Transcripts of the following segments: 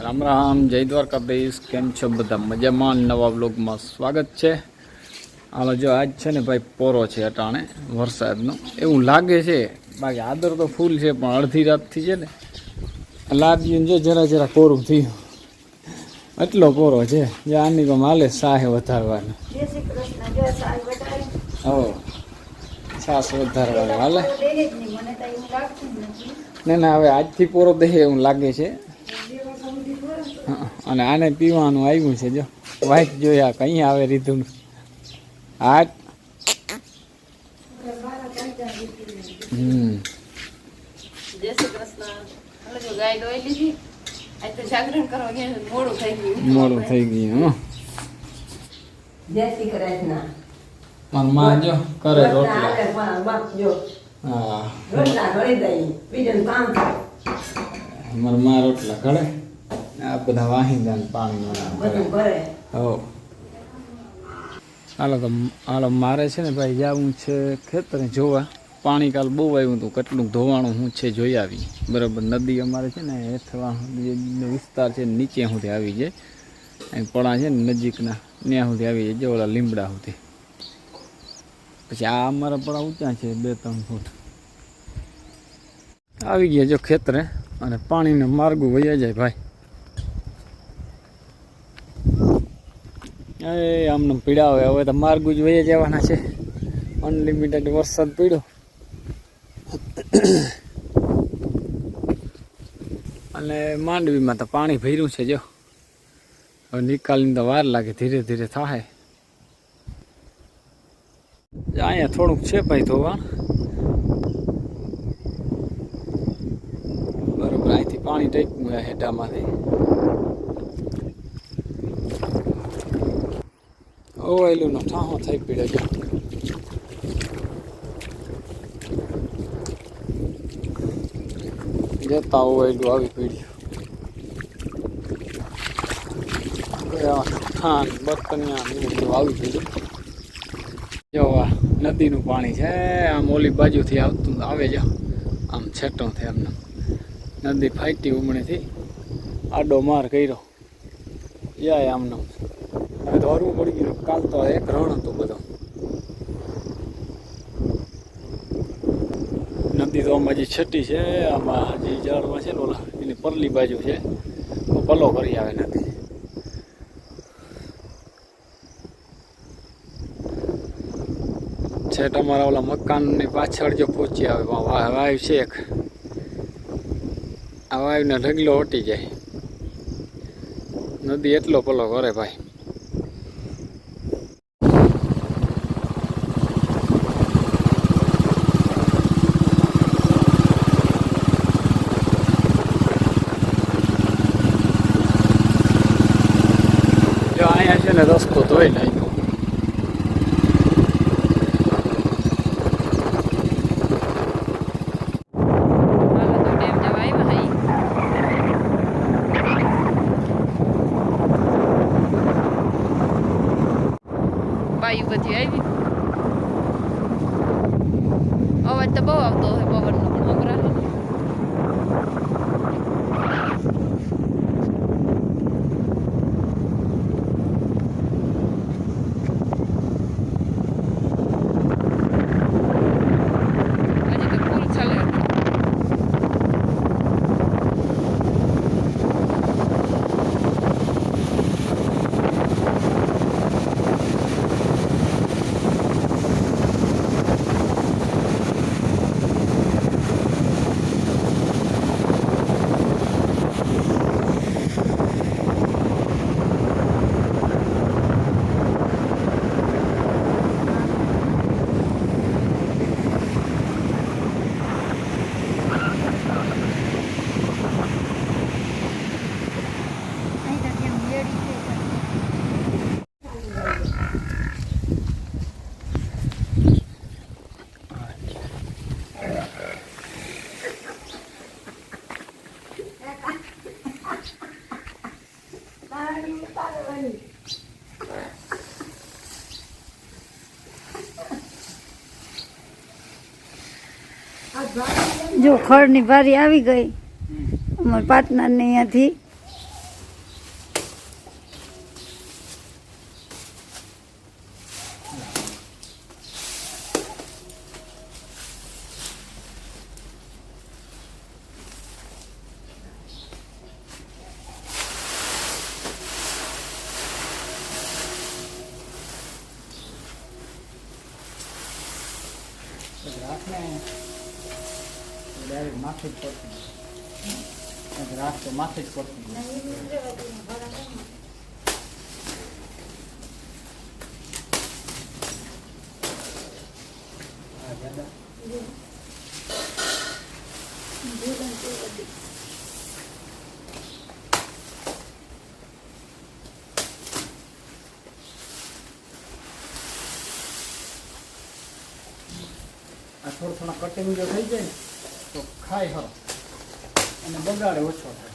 રામ રામ, જય દ્વારકાધીશ. કેમ છો બધા? મજામાં? નવા બ્લોગમાં સ્વાગત છે. હાલો જો આજ છે ને ભાઈ પોરો છે અટાણે વરસાદનો એવું લાગે છે. બાકી આદર તો ફૂલ છે પણ અડધી રાતથી છે ને લાગ્યું જો જરા જરા કોરું થયું એટલો પોરો છે જે આની તો માલે સાહે વધારવાનો. હો છાસ વધારવાનો હાલે. ના હવે આજથી પોરો દે એવું લાગે છે. અને આને પીવાનું આવ્યું છે જો વાઇટ જોયા કઈ આવે રીધું હાથ. જય શ્રી કૃષ્ણ. ગાય દોઈ લીધી. આજ તો જાગરણ કરવા ગયા મોડું થઈ ગયું. મોડું થઈ ગયું. જય શ્રી કૃષ્ણ. માં જો કરે રોટલા. હા રોટલા ઘડી દઈ બીજું કામ થાય. મારા માં રોટલા ઘડે આ બધા વાહિંદા પાણી બધું કરે. હો હાલો મારે છે ને ભાઈ જવું છે ખેતરે જોવા. પાણી કાલ બહુ આવ્યું હતું, કેટલું ધોવાણું હું છે જોઈ આવી. બરાબર નદી અમારે છે ને હેઠવા વિસ્તાર છે નીચે સુધી આવી જાય. અહીં પડા છે ને નજીકના ત્યાં સુધી આવી જાય ઓલા લીમડા સુધી. પછી આ અમારા પડા ઊંચા છે 2-3 ફૂટ. આવી ગયા જો ખેતરે અને પાણીને માર્ગું વહી જાય ભાઈ. એ આમને પીડા હોય હવે તો માર્ગું જ વહી જવાના છે. અનલિમિટેડ વરસાદ પીડ્યો અને માંડવીમાં તો પાણી ભર્યું છે જો. હવે નિકાલની તો વાર લાગે, ધીરે ધીરે થાય. અહીંયા થોડુંક છે ભાઈ ધોવાણ. બરોબર અહીંથી પાણી ટેકવું છે હેઠામાંથી. ઓવેલુંનો ઠાહો થઈ પીડ્યો છે. જતા ઓવેલું આવી પીડ્યું. ખાન બર્તનિયા બધું આવી પીડ્યું. જો આ નદીનું પાણી છે આમ ઓલી બાજુથી આવતું આવે છે. આમ છેટો થાય એમને નદી ફાટી ઉમણીથી આડો માર કર્યો જાય આમનો. હવે તો હરવું પડી ગયું. કાલ તો એક રણ હતો બધો. નદી તો આમાં હજી છેટી છે. આમાં હજી ઝાડમાં છે ને ઓલા એની પરલી બાજુ છે પલો કરી આવે નદી. છેટ અમારા ઓલા મકાનની પાછળ જો પહોંચી આવે વાયુ છે એક. આ વાયુને ઢગલો હટી જાય. નદી એટલો પલો કરે ભાઈ. જો અહીંયા છે ને રસ્તો ધોઈ નાખ્યો. બાયું બધી આવી. અવાજ તો બહુ આવતો હોય પવનનો પણ અમરા. હજી તો ફૂલ ચાલે. જો ખડની બારી આવી ગઈ અમારા પાર્ટનરને અહીંયાથી ને ડાયરેક્ટ માથે જ પડતી રાખ તો માથે જ પડતી આ થોડા કટિંગ જો થઈ જાય ને તો ખાય ખરો અને બગાડે ઓછો થાય.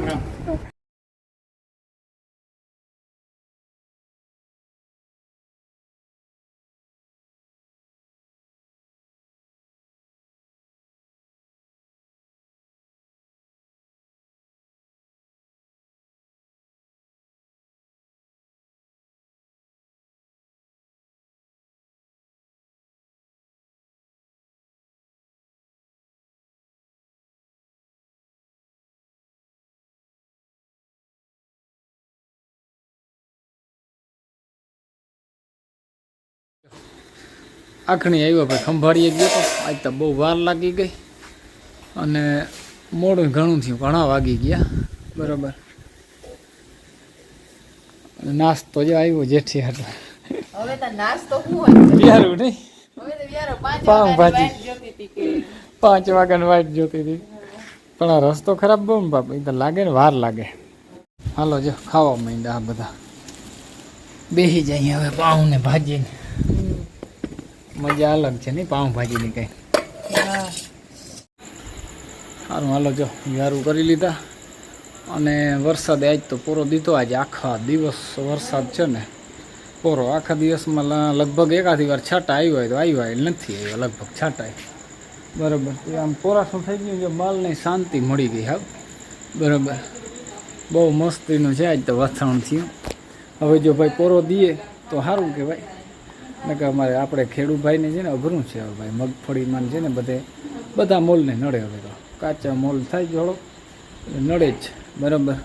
રામ. આખણી આવ્યો ભાઈ ખંભાળીએ ગયો તો આજ તો બહુ વાર લાગી ગઈ અને મોડું ઘણું થયું, ઘણા વાગી ગયા બરાબર. નાસ્તો જો આવ્યો જેઠી હતો હવે તો નાસ્તો શું હોય વ્યારું નહીં, હવે તો વ્યારો 5 પાવભાજી. વાગ્યાની વાટ જોતી હતી કે 5 વાગ્યાની વાટ જોતી હતી પણ આ રસ્તો ખરાબ બહુ ને બાપ, એ તો લાગે ને વાર લાગે. હાલો જો ખાવા માંડ્યા આ બધા, બેસી જાય હવે પાઉં ને ભાજીને મજા અલગ છે નહીં પાઉંભાજીની કંઈ. સારું હાલો જો વ્યારું કરી લીધા અને વરસાદ આજ તો પૂરો દીધો. આજે આખા દિવસ વરસાદ છે ને પૂરો, આખા દિવસમાં લગભગ એકાદી વાર છાંટા આવ્યો હોય તો આવ્યો, નથી આવ્યો લગભગ છાંટાય બરાબર. એ આમ પોરાશું થઈ ગયું જો માલને શાંતિ મળી ગઈ હા બરાબર. બહુ મસ્તીનું છે આજ તો વાતાવરણ થયું. હવે જો ભાઈ પોરો દઈએ તો સારું કહેવાય, ને કે અમારે આપણે ખેડૂભાઈને છે ને અઘરું છે હવે ભાઈ, મગફળીમાં છે ને બધા મોલને નડે. હવે તો કાચા મોલ થાય જોડો નડે જ બરાબર.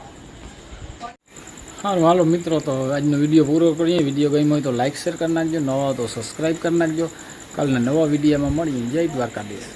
સારું હાલો મિત્રો, તો આજનો વિડીયો પૂરો કરીએ. વિડીયો ગમ્યો હોય તો લાઇક શેર કરી નાખજો, નવા તો સબસ્ક્રાઈબ કરી નાખજો. કાલના નવા વિડીયોમાં મળીએ. જય દ્વારકાધીશ.